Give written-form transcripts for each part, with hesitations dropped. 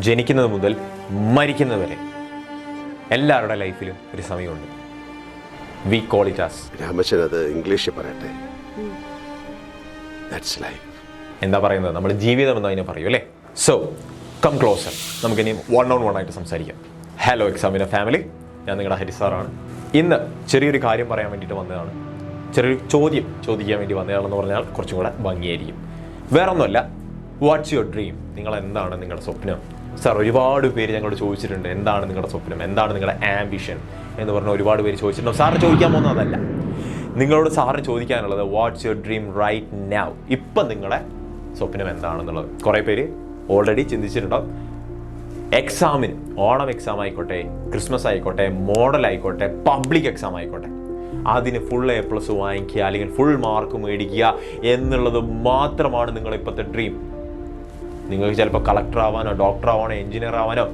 ജനിക്കുന്നത് മുതൽ മരിക്കുന്നത് വരെ എല്ലാവരുടെ ലൈഫിലും ഒരു സമയമുണ്ട്. We call it as Ramachan അത് ഇംഗ്ലീഷിൽ പറയട്ടെ. That's life. എന്താ പറയുന്നത്, നമ്മൾ ജീവിതം എന്ന് അതിനെ പറയൂ അല്ലേ. സോ കം ക്ലോസർ, നമുക്കിനി 1-on-1 ആയിട്ട് സംസാരിക്കാം. ഹലോ എക്സാമിനർ ഫാമിലി, ഞാൻ നിങ്ങളുടെ ഹരിസാറാണ്. ഇന്ന് ചെറിയൊരു കാര്യം പറയാൻ വേണ്ടിയിട്ട് വന്നതാണ്. ചെറിയൊരു ചോദ്യം ചോദിക്കാൻ വേണ്ടി വന്നതാണെന്ന് പറഞ്ഞാൽ കുറച്ചും കൂടെ ഭംഗിയായിരിക്കും. വേറെ ഒന്നുമല്ല, വാട്ട്സ് യുവർ ഡ്രീം? നിങ്ങൾ എന്താണ് നിങ്ങളുടെ സ്വപ്നം? സാർ, ഒരുപാട് പേര് ഞങ്ങളോട് ചോദിച്ചിട്ടുണ്ട്, എന്താണ് നിങ്ങളുടെ സ്വപ്നം, എന്താണ് നിങ്ങളുടെ ആംബിഷൻ എന്ന് പറഞ്ഞാൽ ഒരുപാട് പേര് ചോദിച്ചിട്ടുണ്ട്. സാറിന് ചോദിക്കാൻ പോകുന്നത് അതല്ല, നിങ്ങളോട് സാറിന് ചോദിക്കാനുള്ളത് what's your dream right now. ഇപ്പം നിങ്ങളുടെ സ്വപ്നം എന്താണെന്നുള്ളത് കുറേ പേര് ഓൾറെഡി ചിന്തിച്ചിട്ടുണ്ടാവും. എക്സാമിന്, ഓണം എക്സാം ആയിക്കോട്ടെ, ക്രിസ്മസ് ആയിക്കോട്ടെ, മോഡൽ ആയിക്കോട്ടെ, പബ്ലിക് എക്സാം ആയിക്കോട്ടെ, അതിന് ഫുൾ A+ വാങ്ങിക്കുക അല്ലെങ്കിൽ ഫുൾ മാർക്ക് മേടിക്കുക എന്നുള്ളത് മാത്രമാണ് നിങ്ങളുടെ ഇപ്പോഴത്തെ ഡ്രീം. നിങ്ങൾക്ക് ചിലപ്പോൾ കളക്ടർ ആവാനോ ഡോക്ടർ ആവാനോ എഞ്ചിനീയർ ആവാനോ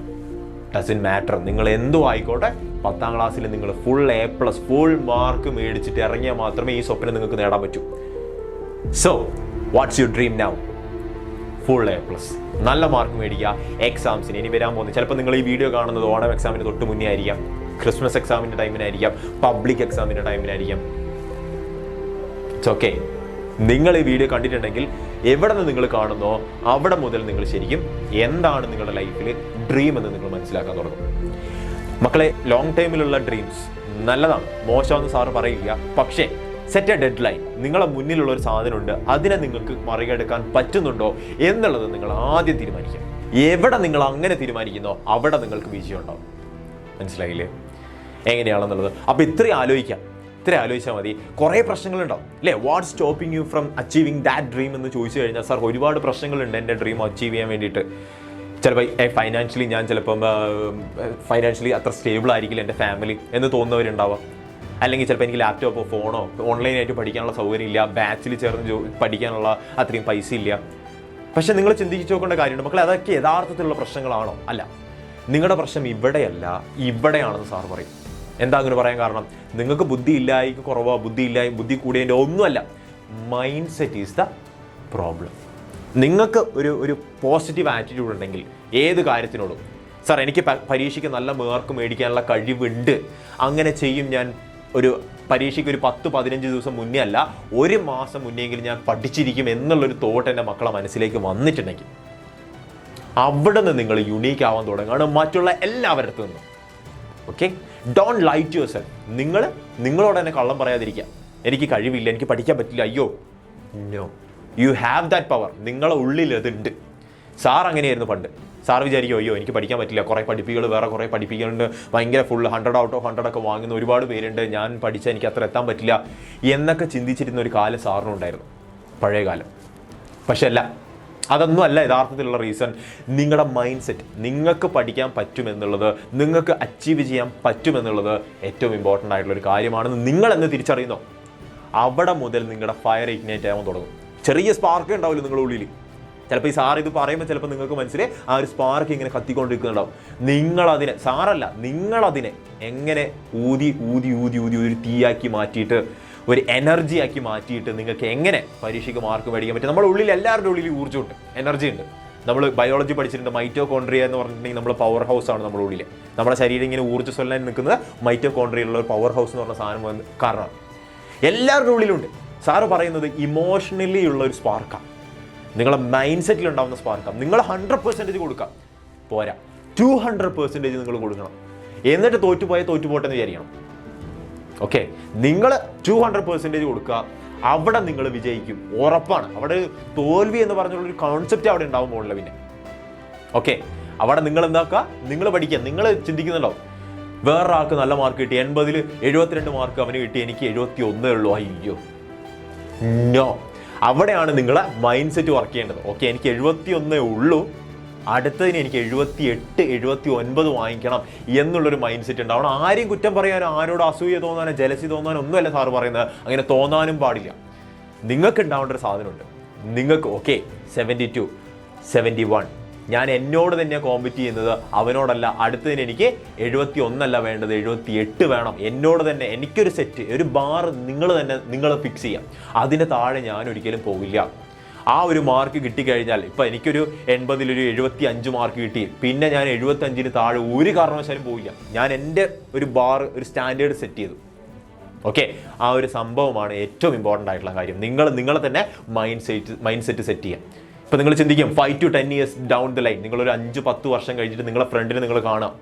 ഡസൻ മാറ്റർ. നിങ്ങൾ എന്തോ ആയിക്കോട്ടെ, 10ാം ക്ലാസ്സിൽ നിങ്ങൾ ഫുൾ A+, ഫുൾ മാർക്ക് മേടിച്ചിട്ട് ഇറങ്ങിയാൽ മാത്രമേ ഈ സ്വപ്നം നിങ്ങൾക്ക് നേടാൻ പറ്റൂ. So what's your dream now? Full A+, നല്ല മാർക്ക് മേടിക്കുക. എക്സാംസിന് ഇനി വരാൻ പോകുന്നത്, ചിലപ്പോൾ നിങ്ങൾ ഈ വീഡിയോ കാണുന്നത് ഓണം എക്സാമിന് തൊട്ട് മുന്നേ ആയിരിക്കാം, ക്രിസ്മസ് എക്സാമിൻ്റെ ടൈമിനായിരിക്കാം, പബ്ലിക് എക്സാമിൻ്റെ ടൈമിനായിരിക്കാം. It's okay. നിങ്ങൾ ഈ വീഡിയോ കണ്ടിട്ടുണ്ടെങ്കിൽ എവിടെ നിന്ന് നിങ്ങൾ കാണുന്നോ അവിടെ മുതൽ നിങ്ങൾ ശരിക്കും എന്താണ് നിങ്ങളുടെ ലൈഫിൽ ഡ്രീം എന്ന് നിങ്ങൾ മനസ്സിലാക്കാൻ തുടങ്ങും. മക്കളെ, ലോങ് ടൈമിലുള്ള ഡ്രീംസ് നല്ലതാണ്, മോശമെന്ന് സാറ് പറയില്ല. പക്ഷേ സെറ്റ് എ ഡെഡ് ലൈൻ. നിങ്ങളെ മുന്നിലുള്ള ഒരു സാധനമുണ്ട്, അതിനെ നിങ്ങൾക്ക് മറികടക്കാൻ പറ്റുന്നുണ്ടോ എന്നുള്ളത് നിങ്ങൾ ആദ്യം തീരുമാനിക്കുക. എവിടെ നിങ്ങൾ അങ്ങനെ തീരുമാനിക്കുന്നോ അവിടെ നിങ്ങൾക്ക് വിജയം ഉണ്ടാവും. മനസ്സിലായില്ലേ എങ്ങനെയാണെന്നുള്ളത്? അപ്പോൾ ഇത്രയും ആലോചിച്ചാൽ മതി. കുറേ പ്രശ്നങ്ങളുണ്ടാവും അല്ലേ. What stopping you from achieving that dream എന്ന് ചോദിച്ചു കഴിഞ്ഞാൽ, സാർ ഒരുപാട് പ്രശ്നങ്ങളുണ്ട് എൻ്റെ ഡ്രീം അച്ചീവ് ചെയ്യാൻ വേണ്ടിയിട്ട്. ചിലപ്പോൾ ഫൈനാൻഷ്യലി ഞാൻ ചിലപ്പം ഫൈനാൻഷ്യലി അത്ര സ്റ്റേബിൾ ആയിരിക്കില്ല എൻ്റെ ഫാമിലി എന്ന് തോന്നുന്നവരുണ്ടാവാം. അല്ലെങ്കിൽ ചിലപ്പോൾ എനിക്ക് ലാപ്ടോപ്പോ ഫോണോ ഓൺലൈനായിട്ട് പഠിക്കാനുള്ള സൗകര്യം ഇല്ല, ബാച്ചിൽ ചേർന്ന് പഠിക്കാനുള്ള അത്രയും പൈസ ഇല്ല. പക്ഷെ നിങ്ങൾ ചിന്തിച്ച് നോക്കേണ്ട കാര്യമുണ്ട് മക്കളെ, അതൊക്കെ യഥാർത്ഥത്തിലുള്ള പ്രശ്നങ്ങളാണോ? അല്ല, നിങ്ങളുടെ പ്രശ്നം ഇവിടെയല്ല, ഇവിടെയാണെന്ന് സാർ പറയും. എന്താ അങ്ങനെ പറയാൻ കാരണം? നിങ്ങൾക്ക് ബുദ്ധി ഇല്ലായ്ക്ക് കുറവോ ബുദ്ധി കൂടിയതിൻ്റെ ഒന്നുമല്ല. Mind set is the problem. നിങ്ങൾക്ക് ഒരു പോസിറ്റീവ് ആറ്റിറ്റ്യൂഡ് ഉണ്ടെങ്കിൽ ഏത് കാര്യത്തിനോടും, സാർ എനിക്ക് പരീക്ഷയ്ക്ക് നല്ല മാർക്ക് മേടിക്കാനുള്ള കഴിവുണ്ട്, അങ്ങനെ ചെയ്യും ഞാൻ, ഒരു പരീക്ഷയ്ക്ക് ഒരു 10-15 ദിവസം മുന്നേ അല്ല, 1 മാസം മുന്നെങ്കിലും ഞാൻ പഠിച്ചിരിക്കും എന്നുള്ളൊരു തോട്ട് എൻ്റെ മക്കളെ മനസ്സിലേക്ക് വന്നിട്ടുണ്ടെങ്കിൽ അവിടെ നിന്ന് നിങ്ങൾ യുണീക്ക് ആവാൻ തുടങ്ങുകയാണ് മറ്റുള്ള എല്ലാവരുടെ നിന്നും. Okay, don't lie to yourself. നിങ്ങളോട് തന്നെ കള്ളം പറയാതിരിക്കുക. എനിക്ക് കഴിവില്ല, എനിക്ക് പഠിക്കാൻ പറ്റില്ല, അയ്യോ. No, you have that power. നിങ്ങളെ ഉള്ളിൽ അതുണ്ട്. സാർ അങ്ങനെയായിരുന്നു പണ്ട്. സാർ വിചാരിക്കും, അയ്യോ എനിക്ക് പഠിക്കാൻ പറ്റില്ല, കുറേ പഠിപ്പികൾ വേറെ കുറേ പഠിപ്പിക്കുന്നുണ്ട്, ഭയങ്കര ഫുൾ 100 ഔട്ട് ഓഫ് 100 ഒക്കെ വാങ്ങുന്ന ഒരുപാട് പേരുണ്ട്, ഞാൻ പഠിച്ചാൽ എനിക്ക് അത്ര എത്താൻ പറ്റില്ല എന്നൊക്കെ ചിന്തിച്ചിരുന്ന ഒരു കാലം സാറിനുണ്ടായിരുന്നു, പഴയ കാലം. പക്ഷെ അല്ല, അതൊന്നും അല്ല യഥാർത്ഥത്തിലുള്ള റീസൺ. നിങ്ങളുടെ മൈൻഡ് സെറ്റ്, നിങ്ങൾക്ക് പഠിക്കാൻ പറ്റുമെന്നുള്ളത്, നിങ്ങൾക്ക് അച്ചീവ് ചെയ്യാൻ പറ്റുമെന്നുള്ളത് ഏറ്റവും ഇമ്പോർട്ടൻ്റ് ആയിട്ടുള്ളൊരു കാര്യമാണെന്ന് നിങ്ങളെന്ന് തിരിച്ചറിയുന്നോ അവിടെ മുതൽ നിങ്ങളുടെ ഫയർ ഇഗ്നൈറ്റ് ആവാൻ തുടങ്ങും. ചെറിയ സ്പാർക്ക് ഉണ്ടാവില്ല നിങ്ങളുടെ ഉള്ളിൽ. ചിലപ്പോൾ ഈ സാർ ഇത് പറയുമ്പോൾ ചിലപ്പോൾ നിങ്ങൾക്ക് മനസ്സിലെ ആ ഒരു സ്പാർക്ക് ഇങ്ങനെ കത്തിക്കൊണ്ടിരിക്കുന്നുണ്ടാവും. നിങ്ങളതിനെ, സാറല്ല, നിങ്ങളതിനെ എങ്ങനെ ഊതി ഒരു തീയാക്കി മാറ്റിയിട്ട്, ഒരു എനർജി ആക്കി മാറ്റിയിട്ട് നിങ്ങൾക്ക് എങ്ങനെ പരീക്ഷയ്ക്ക് മാർക്ക് മേടിക്കാൻ പറ്റും. നമ്മുടെ ഉള്ളിൽ, എല്ലാവരുടെ ഉള്ളിൽ ഊർജ്ജമുണ്ട്, എനർജി ഉണ്ട്. നമ്മൾ ബയോളജി പഠിച്ചിട്ടുണ്ട്, മൈറ്റോകോൺട്രിയ എന്ന് പറഞ്ഞിട്ടുണ്ടെങ്കിൽ നമ്മൾ പവർ ഹൗസ് ആണ് നമ്മുടെ ഉള്ളിൽ. നമ്മുടെ ശരീരം ഇങ്ങനെ ഊർജ്ജസ്വലനായി നിൽക്കുന്നത് മൈറ്റോകോൺട്രിയയിലുള്ള ഒരു പവർ ഹൗസ് എന്ന് പറഞ്ഞ സാധനം കാരണമാണ്. എല്ലാവരുടെ ഉള്ളിലുണ്ട്. സാറ് പറയുന്നത് ഇമോഷണലി ഉള്ള ഒരു സ്പാർക്കാണ്, നിങ്ങളെ മൈൻഡ് സെറ്റിൽ ഉണ്ടാകുന്ന സ്പാർക്കാണ്. നിങ്ങൾ 100% കൊടുക്കാം, പോരാ, 200% നിങ്ങൾ കൊടുക്കണം. എന്നിട്ട് തോറ്റുപോട്ടെ എന്ന് വിചാരിക്കണം. ഓക്കെ, നിങ്ങൾ 200% കൊടുക്കുക, അവിടെ നിങ്ങൾ വിജയിക്കും, ഉറപ്പാണ്. അവിടെ തോൽവി എന്ന് പറഞ്ഞുള്ളൊരു കോൺസെപ്റ്റ് അവിടെ ഉണ്ടാവും പോകില്ല പിന്നെ. ഓക്കെ, അവിടെ നിങ്ങൾ എന്താക്കുക, നിങ്ങൾ പഠിക്കുക. നിങ്ങൾ ചിന്തിക്കുന്നുണ്ടാവും, വേറൊരാൾക്ക് നല്ല മാർക്ക് കിട്ടി, 80ൽ 72 മാർക്ക് അവന് കിട്ടി, എനിക്ക് 71 ഉള്ളൂ, അയ്യോ. നോ, അവിടെയാണ് നിങ്ങളെ മൈൻഡ് സെറ്റ് വർക്ക് ചെയ്യേണ്ടത്. ഓക്കെ, എനിക്ക് 71 ഉള്ളൂ, അടുത്തതിന് എനിക്ക് 78, 79 വാങ്ങിക്കണം എന്നുള്ളൊരു മൈൻഡ് സെറ്റ് ഉണ്ടാവണം. ആരെയും കുറ്റം പറയാനോ ആരോട് അസൂയ തോന്നാനോ ജലസി തോന്നാനോ ഒന്നുമല്ല സാറ് പറയുന്നത്, അങ്ങനെ തോന്നാനും പാടില്ല. നിങ്ങൾക്ക് ഉണ്ടാവേണ്ട ഒരു സാധനമുണ്ട്. നിങ്ങൾക്ക് ഓക്കെ 72, 71, ഞാൻ എന്നോട് തന്നെ കോമ്പറ്റ് ചെയ്യുന്നത്, അവനോടല്ല. അടുത്തതിന് എനിക്ക് 71 വേണ്ടത്, 78 വേണം. എന്നോട് തന്നെ എനിക്കൊരു സെറ്റ്, ഒരു ബാർ നിങ്ങൾ ഫിക്സ് ചെയ്യാം. അതിന് താഴെ ഞാൻ ഒരിക്കലും പോകില്ല. ആ ഒരു മാർക്ക് കിട്ടിക്കഴിഞ്ഞാൽ ഇപ്പം എനിക്കൊരു 80-ൽ ഒരു 75 മാർക്ക് കിട്ടി, പിന്നെ ഞാൻ 75-ന് താഴെ ഒരു കാരണവശാലും പോയില്ല. ഞാൻ എൻ്റെ ഒരു ഒരു സ്റ്റാൻഡേർഡ് സെറ്റ് ചെയ്തു. ഓക്കെ, ആ ഒരു സംഭവമാണ് ഏറ്റവും ഇമ്പോർട്ടൻ്റ് ആയിട്ടുള്ള കാര്യം. നിങ്ങളെ തന്നെ മൈൻഡ് സെറ്റ് സെറ്റ് ചെയ്യാം. ഇപ്പം നിങ്ങൾ ചിന്തിക്കും 5 to 10 years down the line, നിങ്ങളൊരു 5-10 വർഷം കഴിഞ്ഞിട്ട് നിങ്ങളെ ഫ്രണ്ടിനെ നിങ്ങൾ കാണാം,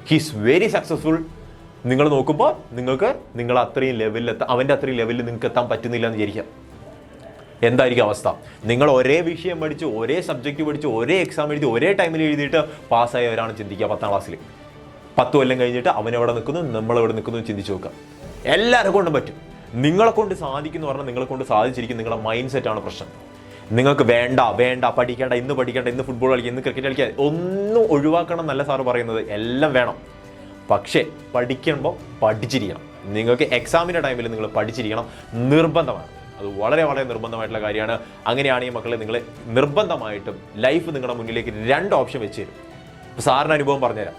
ഹീസ് വെരി സക്സസ്ഫുൾ. നിങ്ങൾ നോക്കുമ്പോൾ നിങ്ങൾ അത്രയും ലെവലിൽ അവൻ്റെ അത്രയും ലെവലിൽ നിങ്ങൾക്ക് എത്താൻ പറ്റുന്നില്ല എന്ന് വിചാരിക്കാം. എന്തായിരിക്കും അവസ്ഥ? നിങ്ങൾ ഒരേ വിഷയം പഠിച്ച്, ഒരേ സബ്ജക്റ്റ് പഠിച്ച്, ഒരേ എക്സാം എഴുതി, ഒരേ ടൈമിൽ എഴുതിയിട്ട് പാസ്സായവരാണ് ചിന്തിക്കുക 10ാം ക്ലാസ്സിൽ. 10 കൊല്ലം കഴിഞ്ഞിട്ട് അവൻ എവിടെ നിൽക്കുന്നു, നമ്മളെവിടെ നിൽക്കുന്നു ചിന്തിച്ച് നോക്കുക. എല്ലാവരെ കൊണ്ടും പറ്റും. നിങ്ങളെ കൊണ്ട് സാധിക്കുന്നു പറഞ്ഞാൽ നിങ്ങളെ കൊണ്ട് സാധിച്ചിരിക്കും. നിങ്ങളുടെ മൈൻഡ് സെറ്റാണ് പ്രശ്നം. നിങ്ങൾക്ക് വേണ്ട പഠിക്കേണ്ട, ഇന്ന് ഫുട്ബോൾ കളിക്കുക, ഇന്ന് ക്രിക്കറ്റ് കളിക്കുക, ഒന്നും ഒഴിവാക്കണം എന്നല്ല സാറ് പറയുന്നത്. എല്ലാം വേണം, പക്ഷേ പഠിക്കുമ്പോൾ പഠിച്ചിരിക്കണം. നിങ്ങൾക്ക് എക്സാമിൻ്റെ ടൈമിൽ നിങ്ങൾ പഠിച്ചിരിക്കണം, നിർബന്ധമാണ്. അത് വളരെ വളരെ നിർബന്ധമായിട്ടുള്ള കാര്യമാണ്. അങ്ങനെയാണ് ഈ മക്കളെ നിങ്ങൾ നിർബന്ധമായിട്ടും ലൈഫ് നിങ്ങളുടെ മുന്നിലേക്ക് 2 ഓപ്ഷൻ വെച്ച് തരും. ഇപ്പോൾ സാറിൻ്റെ അനുഭവം പറഞ്ഞുതരാം.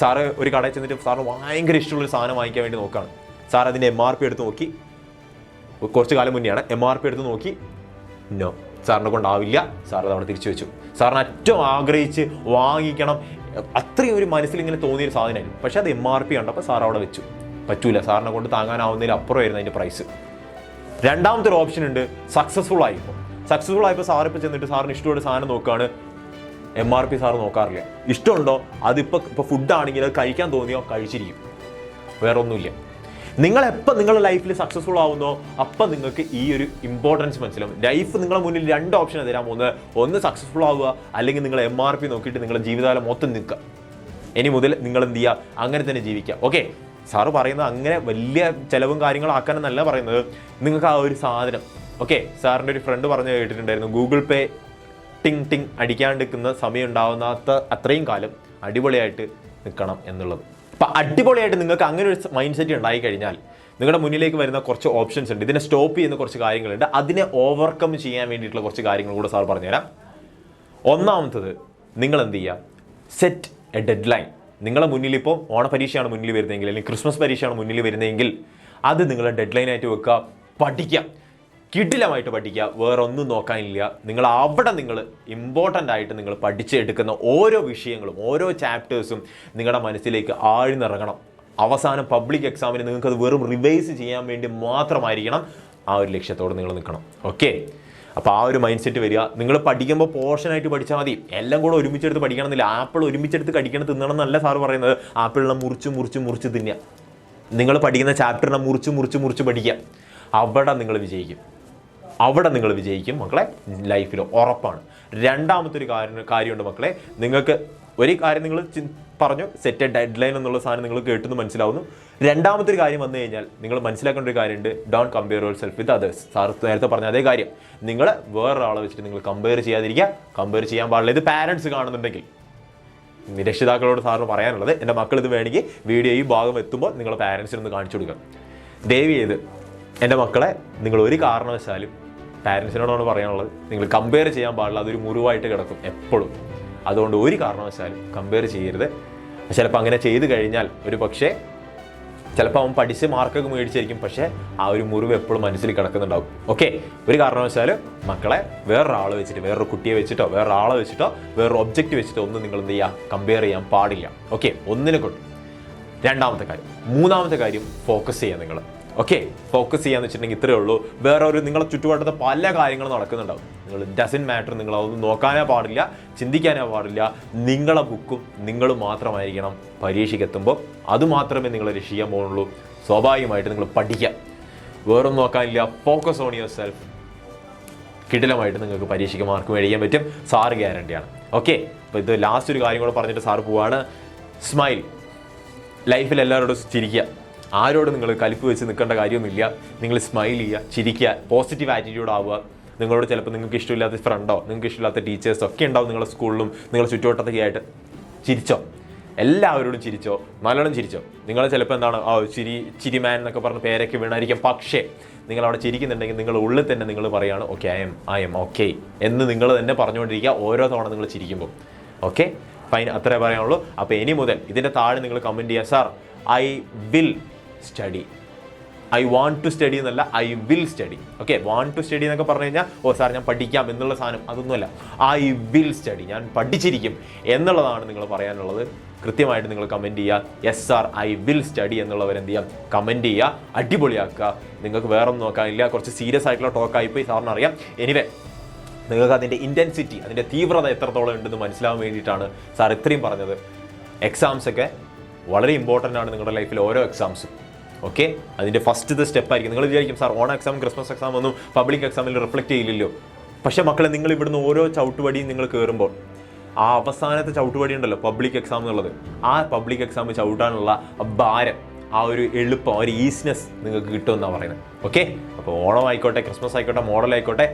സാറ് ഒരു കടയിൽ ചെന്നിട്ട് സാറിന് ഭയങ്കര ഇഷ്ടമുള്ളൊരു സാധനം വാങ്ങിക്കാൻ വേണ്ടി നോക്കുകയാണ്. സാർ അതിൻ്റെ MRP എടുത്ത് നോക്കി, കുറച്ച് കാലം മുന്നെയാണ്. MRP എടുത്ത് നോക്കി, നോ, സാറിനെ കൊണ്ടാവില്ല. സാർ അത് അവിടെ തിരിച്ചു വെച്ചു. സാറിന് ഏറ്റവും ആഗ്രഹിച്ച് വാങ്ങിക്കണം, അത്രയും ഒരു മനസ്സിലിങ്ങനെ തോന്നിയൊരു സാധനമായിരുന്നു. പക്ഷേ അത് MRP കണ്ടപ്പോൾ സാർ അവിടെ വെച്ചു. പറ്റൂല, സാറിനെ കൊണ്ട് താങ്ങാനാവുന്നതിൽ അപ്പുറമായിരുന്നു അതിൻ്റെ പ്രൈസ്. രണ്ടാമത്തെ ഒരു ഓപ്ഷൻ ഉണ്ട്, സക്സസ്ഫുൾ ആയപ്പോൾ സാറിപ്പോൾ ചെന്നിട്ട് സാറിന് ഇഷ്ടമുള്ള സാധനം നോക്കുകയാണ്. MRP സാറ് നോക്കാറില്ല. ഇഷ്ടമുണ്ടോ, അതിപ്പോൾ ഫുഡാണെങ്കിൽ അത് കഴിക്കാൻ തോന്നിയോ കഴിച്ചിരിക്കും, വേറെ ഒന്നുമില്ല. നിങ്ങളെപ്പോൾ നിങ്ങളുടെ ലൈഫിൽ സക്സസ്ഫുൾ ആവുന്നോ അപ്പം നിങ്ങൾക്ക് ഈ ഒരു ഇമ്പോർട്ടൻസ് മനസ്സിലാവും. ലൈഫ് നിങ്ങളുടെ മുന്നിൽ 2 ഓപ്ഷൻ തരാൻ പോകുന്നത്, ഒന്ന് സക്സസ്ഫുൾ ആവുക, അല്ലെങ്കിൽ നിങ്ങൾ MRP നോക്കിയിട്ട് നിങ്ങളുടെ ജീവിതകാലം മൊത്തം നിൽക്കുക. ഇനി മുതൽ നിങ്ങൾ എന്ത് ചെയ്യുക, അങ്ങനെ തന്നെ ജീവിക്കുക. ഓക്കെ, സാറ് പറയുന്നത് അങ്ങനെ വലിയ ചിലവും കാര്യങ്ങളാക്കാനെന്നല്ല പറയുന്നത്. നിങ്ങൾക്ക് ആ ഒരു സാധനം, ഓക്കെ, സാറിൻ്റെ ഒരു ഫ്രണ്ട് പറഞ്ഞ് കേട്ടിട്ടുണ്ടായിരുന്നു, ഗൂഗിൾ പേ ടിങ് അടിക്കാണ്ടിരിക്കുന്ന സമയം ഉണ്ടാവുന്നാത്ത അത്രയും കാലം അടിപൊളിയായിട്ട് നിൽക്കണം എന്നുള്ളത്. അപ്പം അടിപൊളിയായിട്ട് നിങ്ങൾക്ക് അങ്ങനെ ഒരു മൈൻഡ് സെറ്റ് ഉണ്ടായി കഴിഞ്ഞാൽ നിങ്ങളുടെ മുന്നിലേക്ക് വരുന്ന കുറച്ച് ഓപ്ഷൻസ് ഉണ്ട്. ഇതിനെ സ്റ്റോപ്പ് ചെയ്യുന്ന കുറച്ച് കാര്യങ്ങളുണ്ട്. അതിനെ ഓവർകം ചെയ്യാൻ വേണ്ടിയിട്ടുള്ള കുറച്ച് കാര്യങ്ങൾ കൂടെ സാർ പറഞ്ഞുതരാം. ഒന്നാമത്തത്, നിങ്ങൾ എന്ത് ചെയ്യുക, സെറ്റ് എ ഡെഡ് ലൈൻ. നിങ്ങളുടെ മുന്നിൽ ഇപ്പോൾ ഓണപരീക്ഷയാണ് മുന്നിൽ വരുന്നതെങ്കിൽ, അല്ലെങ്കിൽ ക്രിസ്മസ് പരീക്ഷയാണ് മുന്നിൽ വരുന്നതെങ്കിൽ അത് നിങ്ങളെ ഡെഡ് ലൈനായിട്ട് വെക്കുക. പഠിക്കുക, കിടിലമായിട്ട് പഠിക്കുക, വേറെ ഒന്നും നോക്കാനില്ല. നിങ്ങൾ ഇമ്പോർട്ടൻ്റ് ആയിട്ട് നിങ്ങൾ പഠിച്ചെടുക്കുന്ന ഓരോ വിഷയങ്ങളും ഓരോ ചാപ്റ്റേഴ്സും നിങ്ങളുടെ മനസ്സിലേക്ക് ആഴ്ന്നിറങ്ങണം. അവസാനം പബ്ലിക് എക്സാമിന് നിങ്ങൾക്കത് വെറും റിവൈസ് ചെയ്യാൻ വേണ്ടി മാത്രമായിരിക്കണം. ആ ഒരു ലക്ഷ്യത്തോടെ നിങ്ങൾ നിൽക്കണം. ഓക്കെ, അപ്പോൾ ആ ഒരു മൈൻഡ് സെറ്റ് വരിക. നിങ്ങൾ പഠിക്കുമ്പോൾ പോർഷനായിട്ട് പഠിച്ചാൽ മതി, എല്ലാം കൂടെ ഒരുമിച്ചെടുത്ത് പഠിക്കണമെന്നില്ല. ആപ്പിൾ ഒരുമിച്ചെടുത്ത് തിന്നണം എന്നല്ല സാറ് പറയുന്നത്. ആപ്പിളിനെ മുറിച്ച് തിന്നുക. നിങ്ങൾ പഠിക്കുന്ന ചാപ്റ്ററിനെ മുറിച്ച് പഠിക്കുക. അവിടെ നിങ്ങൾ വിജയിക്കും മക്കളെ, ലൈഫിൽ ഉറപ്പാണ്. രണ്ടാമത്തെ ഒരു കാര്യമുണ്ട് മക്കളെ, നിങ്ങൾക്ക് ഒരു കാര്യം നിങ്ങൾ പറഞ്ഞു, സെറ്റ് എ ഡെഡ് ലൈൻ എന്നുള്ള സാധനം നിങ്ങൾ കേട്ടെന്ന് മനസ്സിലാവുന്നു. രണ്ടാമത്തെ ഒരു കാര്യം വന്നു കഴിഞ്ഞാൽ നിങ്ങൾ മനസ്സിലാക്കേണ്ട ഒരു കാര്യമുണ്ട്, don't compare your self with others. Sir നേരത്തെ പറഞ്ഞ അതേ കാര്യം, നിങ്ങൾ വേറൊരാളെ വെച്ചിട്ട് നിങ്ങൾ കമ്പയർ ചെയ്യാൻ പാടില്ല. ഇത് പാരൻസ് കാണുന്നുണ്ടെങ്കിൽ, രക്ഷിതാക്കളോട് സാറിന് പറയാനുള്ളത്, എൻ്റെ മക്കൾ ഇത് വേണമെങ്കിൽ വീഡിയോ ഈ ഭാഗം എത്തുമ്പോൾ നിങ്ങൾ പാരൻസിനൊന്ന് കാണിച്ചു കൊടുക്കുക. ദയവ് ചെയ്ത് എൻ്റെ മക്കളെ നിങ്ങൾ ഒരു കാരണവശാലും, പാരൻസിനോടാണ് പറയാനുള്ളത്, നിങ്ങൾ കമ്പയർ ചെയ്യാൻ പാടില്ല. അതൊരു മുറിവായിട്ട് കിടക്കും എപ്പോഴും. അതുകൊണ്ട് ഒരു കാരണവശാലും കമ്പയർ ചെയ്യരുത്. ചിലപ്പോൾ അങ്ങനെ ചെയ്ത് കഴിഞ്ഞാൽ ഒരു പക്ഷേ ചിലപ്പോൾ അവൻ പഠിച്ച് മാർക്കൊക്കെ മേടിച്ചായിരിക്കും, പക്ഷേ ആ ഒരു മുറിവ് എപ്പോഴും മനസ്സിൽ കിടക്കുന്നുണ്ടാവും. ഓക്കെ, ഒരു കാരണവശാലും മക്കളെ വേറൊരാളെ വെച്ചിട്ടോ, വേറൊരു കുട്ടിയെ വെച്ചിട്ടോ, വേറൊരാളെ വെച്ചിട്ടോ, വേറൊരു ഒബ്ജക്റ്റ് വെച്ചിട്ടോ ഒന്നും നിങ്ങൾ എന്ത് ചെയ്യുക, കമ്പയർ ചെയ്യാൻ പാടില്ല. ഓക്കെ, ഒന്നിനെ കൊണ്ട്. രണ്ടാമത്തെ കാര്യം. മൂന്നാമത്തെ കാര്യം, ഫോക്കസ് ചെയ്യുക. നിങ്ങൾ ഓക്കെ, ഫോക്കസ് ചെയ്യാന്ന് വെച്ചിട്ടുണ്ടെങ്കിൽ ഇത്രയേ ഉള്ളൂ. വേറെ ഒരു നിങ്ങളെ ചുറ്റുപാടത്തെ പല കാര്യങ്ങളും നടക്കുന്നുണ്ടാവും. നിങ്ങൾ ഡസൻ മാറ്റർ, നിങ്ങൾ അതൊന്നും നോക്കാനേ പാടില്ല, ചിന്തിക്കാനേ പാടില്ല. നിങ്ങളെ ബുക്കും നിങ്ങൾ മാത്രമായിരിക്കണം പരീക്ഷയ്ക്കെത്തുമ്പോൾ. അതുമാത്രമേ നിങ്ങളെ രക്ഷിക്കാൻ പോകുന്നുള്ളൂ. സ്വാഭാവികമായിട്ട് നിങ്ങൾ പഠിക്കുക, വേറൊന്നും നോക്കാനില്ല. Focus on yourself. കിടിലമായിട്ട് നിങ്ങൾക്ക് പരീക്ഷയ്ക്ക് മാർക്ക് മേടിക്കാൻ പറ്റും, സാറ് ഗ്യാരണ്ടിയാണ്. ഓക്കെ, അപ്പോൾ ഇത് ലാസ്റ്റ് ഒരു കാര്യം കൂടെ പറഞ്ഞിട്ട് സാറ് പോവാണ്. സ്മൈൽ. ലൈഫിൽ എല്ലാവരോടും ചിരിക്കുക. ആരോടും നിങ്ങൾ കലിപ്പ് വെച്ച് നിൽക്കേണ്ട കാര്യമൊന്നുമില്ല. നിങ്ങൾ സ്മൈൽ ചെയ്യുക, ചിരിക്കുക, പോസിറ്റീവ് ആറ്റിറ്റ്യൂഡ് ആവുക. നിങ്ങളോട് ചിലപ്പോൾ നിങ്ങൾക്ക് ഇഷ്ടമില്ലാത്ത ഫ്രണ്ടോ, നിങ്ങൾക്ക് ഇഷ്ടമില്ലാത്ത ടീച്ചേഴ്സോ ഒക്കെ ഉണ്ടാവും നിങ്ങളുടെ സ്കൂളിലും നിങ്ങളുടെ ചുറ്റുവട്ടത്തൊക്കെ ആയിട്ട്. ചിരിച്ചോ, എല്ലാവരോടും ചിരിച്ചോ, നല്ലോണം ചിരിച്ചോ. നിങ്ങൾ ചിലപ്പോൾ എന്താണ് ചിരിമാൻ എന്നൊക്കെ പറഞ്ഞ പേരൊക്കെ വീണായിരിക്കും. പക്ഷേ നിങ്ങളവിടെ ചിരിക്കുന്നുണ്ടെങ്കിൽ നിങ്ങൾ ഉള്ളിൽ തന്നെ നിങ്ങൾ പറയുകയാണ് ഓക്കെ, ഐ എം ഓക്കെ എന്ന് നിങ്ങൾ തന്നെ പറഞ്ഞുകൊണ്ടിരിക്കുക ഓരോ തവണ നിങ്ങൾ ചിരിക്കുമ്പോൾ. ഓക്കെ, ഫൈൻ, അത്രേ പറയാനുള്ളൂ. അപ്പോൾ ഇനി മുതൽ ഇതിൻ്റെ താഴെ നിങ്ങൾ കമൻറ്റ് ചെയ്യുക, sir I will study. I want to study എന്നല്ല, I will study. Okay, want to study എന്നൊക്കെ പറഞ്ഞു കഴിഞ്ഞാൽ ഓ സാർ ഞാൻ പഠിക്കാം എന്നുള്ള സാധനം അതൊന്നുമല്ല. ഐ വിൽ സ്റ്റഡി, ഞാൻ പഠിച്ചിരിക്കും എന്നുള്ളതാണ് നിങ്ങൾ പറയാനുള്ളത്. കൃത്യമായിട്ട് നിങ്ങൾ കമൻറ്റ് ചെയ്യുക. Yes sir I will study എന്നുള്ളവരെന്ത് ചെയ്യാം, കമൻറ്റ് ചെയ്യുക, അടിപൊളിയാക്കുക. നിങ്ങൾക്ക് വേറെ ഒന്നും നോക്കാനില്ല, കുറച്ച് സീരിയസ് ആയിട്ടുള്ള ടോക്കായിപ്പോയി സാറിന് അറിയാം. എനിവേ നിങ്ങൾക്ക് അതിൻ്റെ ഇൻറ്റൻസിറ്റി, അതിൻ്റെ തീവ്രത എത്രത്തോളം ഉണ്ടെന്ന് മനസ്സിലാവാൻ വേണ്ടിയിട്ടാണ് സാർ ഇത്രയും പറഞ്ഞത്. എക്സാംസൊക്കെ വളരെ ഇമ്പോർട്ടൻ്റ് ആണ് നിങ്ങളുടെ ലൈഫിൽ, ഓരോ എക്സാംസും. ഓക്കെ, അതിൻ്റെ ഫസ്റ്റത്തെ സ്റ്റെപ്പായിരിക്കും. നിങ്ങൾ വിചാരിക്കും sir on exam Christmas exam ഒന്നും പബ്ലിക് എക്സാമിൽ റിഫ്ലക്റ്റ് ചെയ്യില്ലല്ലോ. പക്ഷേ മക്കളെ, നിങ്ങൾ ഇവിടുന്ന് ഓരോ ചവിട്ടുപടിയും നിങ്ങൾ കയറുമ്പോൾ ആ അവസാനത്തെ ചവിട്ടുപടി ഉണ്ടല്ലോ പബ്ലിക് എക്സാം എന്നുള്ളത്, ആ പബ്ലിക് എക്സാം ചവിട്ടാനുള്ള ഭാരം, ആ ഒരു എളുപ്പം, ആ ഒരു ഈസിനെസ് നിങ്ങൾക്ക് കിട്ടുമെന്നാണ് പറയുന്നത്. ഓക്കെ, അപ്പോൾ ഓണം ആയിക്കോട്ടെ, ക്രിസ്മസ് ആയിക്കോട്ടെ, മോഡൽ ആയിക്കോട്ടെ,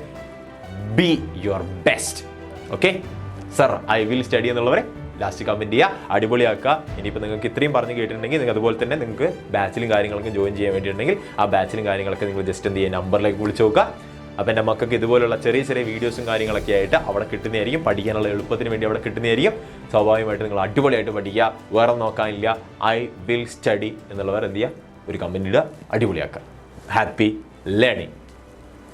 be your best. Okay sir I will study എന്നുള്ളവരെ ലാസ്റ്റ് കമൻറ്റ് ചെയ്യുക, അടിപൊളിയാക്കുക. ഇനിയിപ്പോൾ നിങ്ങൾക്ക് ഇത്രയും പറഞ്ഞ് കേട്ടിട്ടുണ്ടെങ്കിൽ നിങ്ങൾ അതുപോലെ തന്നെ നിങ്ങൾക്ക് ബാച്ചിലും കാര്യങ്ങളൊക്കെ ജോയിൻ ചെയ്യാൻ വേണ്ടിയിട്ടുണ്ടെങ്കിൽ ആ ബാച്ചിലും കാര്യങ്ങളൊക്കെ നിങ്ങൾ ജസ്റ്റ് എന്ത് ചെയ്യുക, നമ്പറിലേക്ക് വിളിച്ച് നോക്കുക. അപ്പോൾ എൻ്റെ മക്കൾക്ക് ഇതുപോലുള്ള ചെറിയ ചെറിയ വീഡിയോസും കാര്യങ്ങളൊക്കെ ആയിട്ട് അവിടെ കിട്ടുന്നതായിരിക്കും. പഠിക്കാനുള്ള എളുപ്പത്തിന് വേണ്ടി അവിടെ കിട്ടുന്നതായിരിക്കും. സ്വാഭാവികമായിട്ട് നിങ്ങൾ അടിപൊളിയായിട്ട് പഠിക്കുക, വേറെ നോക്കാനില്ല. ഐ വിൽ സ്റ്റഡി എന്നുള്ളവർ എന്ത് ചെയ്യുക, ഒരു കമൻറ്റ് ഇടുക, അടിപൊളിയാക്കുക. Happy learning.